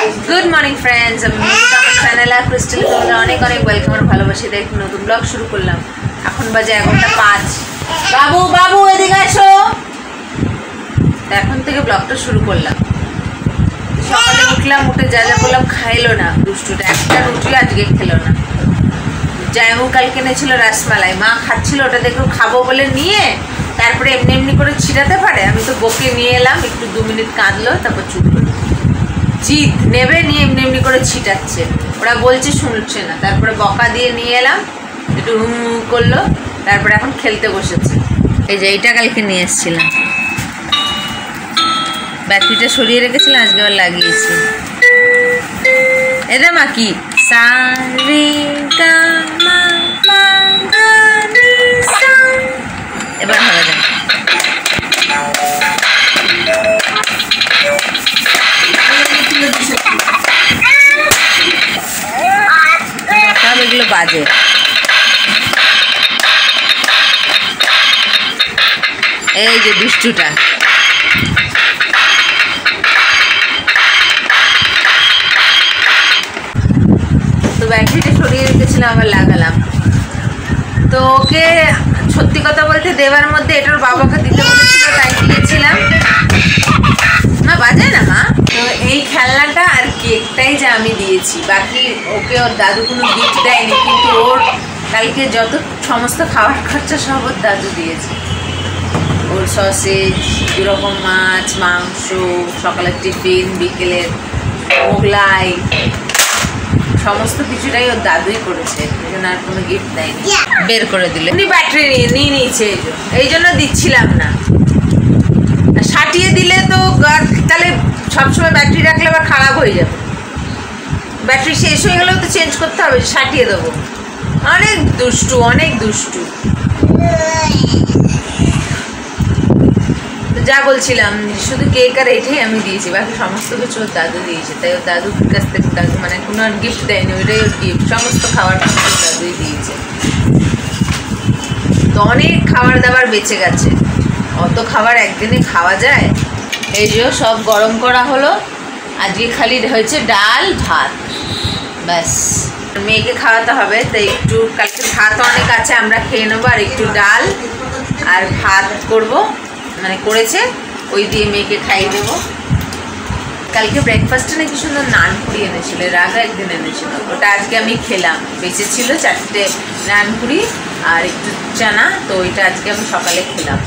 Good morning friends channel crystal अनेक अनेक welcome और भालोबासी देख नतून ब्लग शुरू करलाम। এখন বাজে 11:05। বাবু বাবু এদিকে আসো। এখন থেকে ব্লগটা শুরু করলাম। সকালে উঠলাম, উঠে যা যা করলাম খাইলো না দুষ্টুটা, একটা রুটি আজকে খেলো না। জায়মু কালকে এনেছিল রসমালাই, মা খাচ্ছিল, ওটা দেখো খাবো বলে নিয়ে তারপরে এমনি এমনি করে ছিটাতে পারে। আমি তো বকে নিয়ে এলাম, একটু 2 মিনিট কাঁদলো, তারপর চুপ করলো। জিদ নেবে নিয়ে এমনি এমনি করে ছিটাচ্ছে, ওরা বলছে শুনছে না। তারপরে বকা দিয়ে নিয়ে এলাম, একটু করলো, তারপরে এখন খেলতে বসেছে। এই যে এইটা কালকে নিয়ে এসেছিলাম, ব্যাটারিটা সরিয়ে রেখেছিলাম, আজকে আবার লাগিয়েছি। এটা মা কি এবার ভালো যায়। সব এগুলো বাজে। এই যে দুষ্টুটা তো ব্যাটারিটা সরিয়ে রেখেছিলাম, আবার লাগালাম। তো ওকে সত্যি কথা বলতে দেওয়ার মধ্যে এটার বাবাকে দিতে বলেছিল, তাই দিয়েছিলাম না। বাজে না মা। তো এই খেলনাটা আর কেকটাই যে আমি দিয়েছি, বাকি ওকে ওর দাদু কোনো গিফট দেয়নি, কিন্তু ওর কালকে যত সমস্ত খাবার খরচা সব ওর দাদু দিয়েছে। ওর সসেজ, 2 রকম মাছ, মাংস, সকালের টিফিন, বিকেলের মোগলাই, সমস্ত কিছুটাই ওর দাদুই করেছে, এই জন্য আর কোনো গিফট দেয়নি। বের করে দিলে উনি ব্যাটারি নিয়ে নিয়েছে, এই জন্য দিচ্ছিলাম না। সাটিয়ে দিলে তো তাহলে সবসময় ব্যাটারি রাখলে আবার খারাপ হয়ে যাবে। ব্যাটারি শেষ হয়ে গেলেও তো চেঞ্জ করতে হবে, সাটিয়ে দেবো। অনেক দুষ্টু, অনেক দুষ্টু। যা বলছিলাম, শুধু কেক আর এটাই আমি দিয়েছি, বাকি সমস্ত কিছু ওর দাদু দিয়েছে। তাই ওর দাদুর কাছ থেকে দাদু মানে কোনো আর গিফট দেয়নি, ওইটাই ওর গিফট। সমস্ত খাবার ওর দাদুই দিয়েছে। তো অনেক খাবার দাবার বেঁচে গেছে, অত খাবার একদিনে খাওয়া যায়? এই যে সব গরম করা হলো, আজকে খালি হয়েছে ডাল ভাত, ব্যাস। মেয়েকে খাওয়াতে হবে, তাই একটু কালকে ভাত অনেক আছে, আমরা খেয়ে নেবো। আর একটু ডাল আর ভাত করবো, মানে করেছে, ওই দিয়ে মেয়েকে খাইয়ে দেবো। কালকে ব্রেকফাস্টে নাকি সুন্দর নানপুরি এনেছিল, এর আগে একদিন এনেছিল, ওটা আজকে আমি খেলাম। বেঁচেছিল 4টে নানপুরি আর একটু চানা, তো ওইটা আজকে আমি সকালে খেলাম।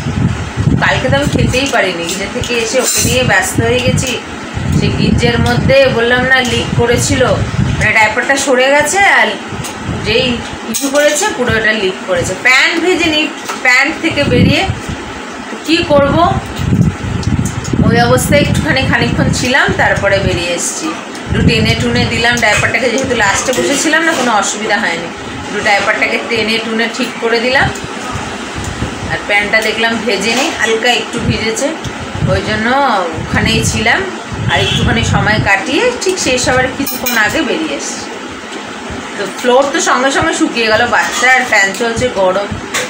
কালকে তো আমি খেতেই পারিনি, গিজে থেকে এসে ওকে নিয়ে ব্যস্ত হয়ে গেছি। সেই গিজের মধ্যে বললাম না লিক করেছিল, মানে ডাইপারটা সরে গেছে, আর যেই কিছু করেছে পুরো ওটা লিক করেছে। প্যান্ট ভেজেনি, প্যান্ট থেকে বেরিয়ে কি করব, ওই অবস্থায় একটুখানি খানিকক্ষণ ছিলাম, তারপরে বেরিয়ে এসেছি। একটু টেনে টুনে দিলাম ডাইপারটাকে, যেহেতু লাস্টে বসেছিলাম না, কোনো অসুবিধা হয়নি। একটু ডাইপারটাকে টেনে টুনে ঠিক করে দিলাম। আর প্যান্টটা দেখলাম ভেজেনি, হালকা একটু ভিজেছে, ওই জন্য ওখানেই ছিলাম। আর একটুখানি সময় কাটিয়ে ঠিক সেই সবার কিছুক্ষণ আগে বেরিয়ে এসেছি। তো ফ্লোর তো সঙ্গে সঙ্গে শুকিয়ে গেল, বাচ্চা আর ফ্যান চলছে, গরম,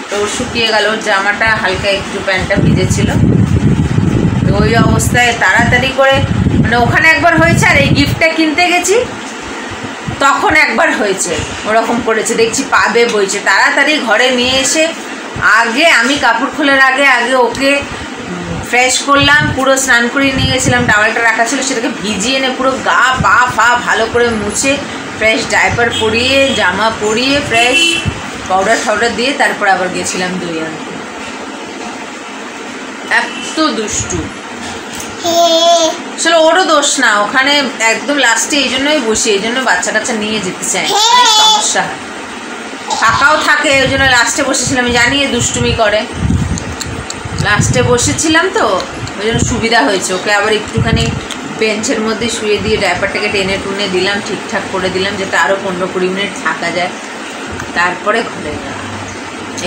তো শুকিয়ে গেল। জামাটা হালকা একটু প্যান্টটা ভিজেছিল, তো ওই অবস্থায় তাড়াতাড়ি করে, মানে ওখানে একবার হয়েছে, আর এই গিফটটা কিনতে গেছি তখন একবার হয়েছে, ওরকম করেছে। দেখছি পাবে বইছে, তাড়াতাড়ি ঘরে নিয়ে এসে আগে আমি কাপড় খোলার আগে ওকে ফ্রেশ করলাম, পুরো স্নান করিয়ে নিয়ে গেছিলাম। টাওয়ালটা রাখা ছিল, সেটাকে ভিজিয়ে এনে পুরো গা পা ফা ভালো করে মুছে ফ্রেশ ডাইপার পরিয়ে, জামা পরিয়ে, ফ্রেশ পাউডার টাউডার দিয়ে তারপর আবার গেছিলাম দই আনতে। এত দুষ্টু, আসলে ওরও দোষ না, ওখানে একদম লাস্টে এই জন্যই বসি, এই জন্য বাচ্চা কাচ্চা নিয়ে যেতে চাই, অনেক সমস্যা হয়, ফাঁকাও থাকে, ওই জন্য লাস্টে বসেছিলাম। আমি জানি দুষ্টুমি করে, লাস্টে বসেছিলাম তো ওই জন্য সুবিধা হয়েছে। ওকে আবার একটুখানি বেঞ্চের মধ্যে শুয়ে দিয়ে ডাইপারটাকে টেনে টুনে দিলাম, ঠিকঠাক করে দিলাম, যেটা আরও 15-20 মিনিট থাকা যায়, তারপরে ঘরে গেলাম।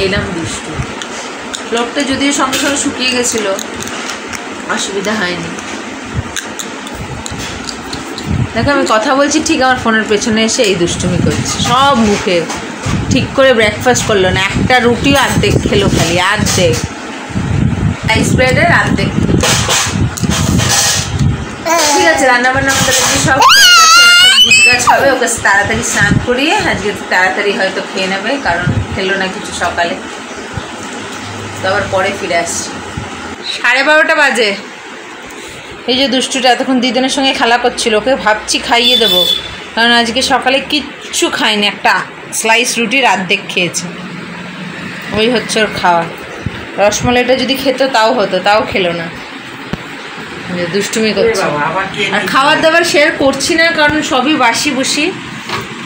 এইলাম দুষ্টু। ফ্লোরটা যদিও সঙ্গে সঙ্গে শুকিয়ে গেছিলো, অসুবিধা হয়নি। দেখো আমি কথা বলছি, ঠিক আমার ফোনের পেছনে এসে এই দুষ্টুমি করছে, সব মুখে ঠিক করে ব্রেকফাস্ট করলো না, একটা রুটিও অর্ধেক খেলো, খালি অর্ধেক রাইস ব্রেডের অর্ধেক। ঠিক আছে, রান্না বান্না আমাদের সব খাবে, ওকে তাড়াতাড়ি স্নান করিয়ে আজকে তাড়াতাড়ি হয়তো খেয়ে নেবে, কারণ খেলো না কিছু সকালে। তো আবার পরে ফিরে আসছি। 12:30 বাজে। এই যে দুষ্টুটা এতক্ষণ দিদনের সঙ্গে খেলা করছিল, ওকে ভাবছি খাইয়ে দেবো, কারণ আজকে সকালে কিচ্ছু খায়নি, একটা স্লাইস রুটির অর্ধেক খেয়েছে। ওই হচ্ছে ওর খাওয়া। রসমলাইটা যদি খেত তাও হতো, তাও খেলো না, দুষ্টুমি করছে। আর খাবার দাবার শেয়ার করছি না, কারণ সবই বাসি বুসি।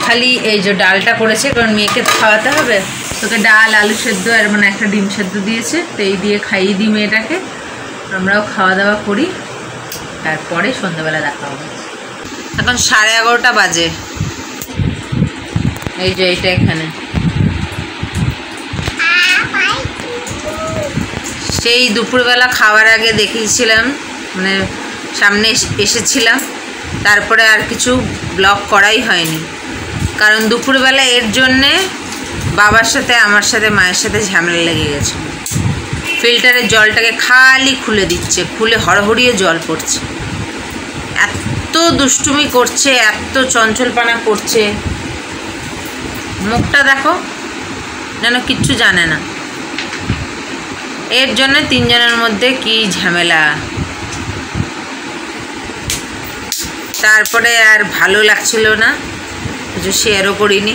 খালি এই যে ডালটা করেছে, কারণ মেয়েকে খাওয়াতে হবে, তোকে ডাল আলু সেদ্ধ আর মানে একটা ডিম সেদ্ধ দিয়েছে, তো এই দিয়ে খাইয়ে দিই মেয়েটাকে, আমরাও খাওয়া দাওয়া করি, তারপরে সন্ধ্যাবেলা দেখা হবে। এখন 11:30 বাজে। এই যে এইটা এখানে সেই দুপুরবেলা খাওয়ার আগে দেখিয়েছিলাম, মানে সামনে এসেছিলাম, তারপরে আর কিছু ব্লগ করাই হয়নি, কারণ দুপুরবেলা এর জন্যে বাবার সাথে আমার সাথে মায়ের সাথে ঝামেলা লেগে গেছে। ফিল্টারের জলটাকে খালি খুলে দিচ্ছে, খুলে হড়হড়িয়ে জল পড়ছে, এত দুষ্টুমি করছে, এত চঞ্চলপানা করছে, মুখটা দেখো যেন কিচ্ছু জানে না। এর জন্য 3 জনের মধ্যে কি ঝামেলা। তারপরে আর ভালো লাগছিল না, কিছু শেয়ারও করিনি।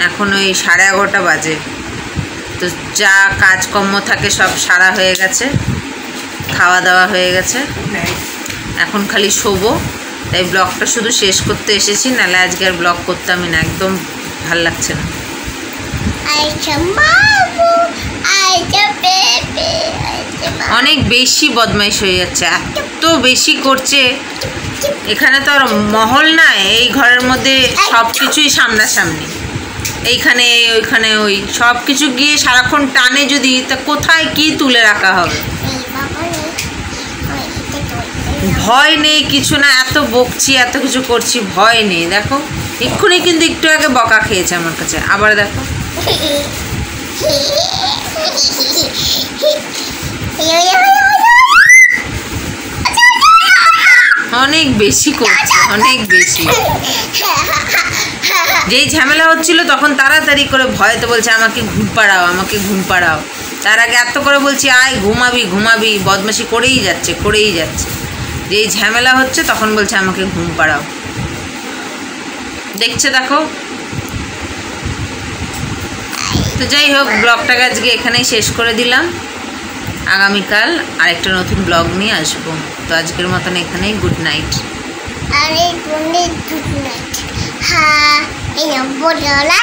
এখন ওই 11:30 বাজে, তো যা কাজকর্ম থাকে সব সারা হয়ে গেছে, খাওয়া দাওয়া হয়ে গেছে, এখন খালি শোবো। তাই ব্লগটা শুধু শেষ করতে এসেছি, নাহলে আজকে আর ব্লগ করতামই না, একদম ভাল লাগছে না। অনেক বেশি বদমাইশ হয়ে যাচ্ছে, এত বেশি করছে। এখানে তো আর মহল না, এই ঘরের মধ্যে সব কিছুই সামনাসামনি, এইখানে ওইখানে ওই সব কিছু গিয়ে সারাক্ষণ টানে যদি, তা কোথায় কি তুলে রাখা হবে। ভয় নেই কিছু না, এত বকছি এত কিছু করছি, ভয় নেই। দেখো এক্ষুনি কিন্তু একটু আগে বকা খেয়েছে আমার কাছে, আবার দেখো অনেক বেশি করছে, অনেক বেশি। যেই ঝামেলা হচ্ছিল তখন তাড়াতাড়ি করে ভয়তে বলছে আমাকে ঘুম পাড়াও, আমাকে ঘুম পাড়াও। তার আগে এত করে বলছি আয় ঘুমাবি ঘুমাবি, বদমাশি করেই যাচ্ছে করেই যাচ্ছে। যেই ঝামেলা হচ্ছে তখন বলছে আমাকে ঘুম পাড়াও, দেখছে দেখো। তো যাই হোক, ব্লগটাকে আজকে এখানেই শেষ করে দিলাম, আগামীকাল আরেকটা নতুন ব্লগ নিয়ে আসবো। তো আজকের মতন এখানেই গুড নাইট। আরে গুড নাইট। হ্যাঁ, এই বড়লা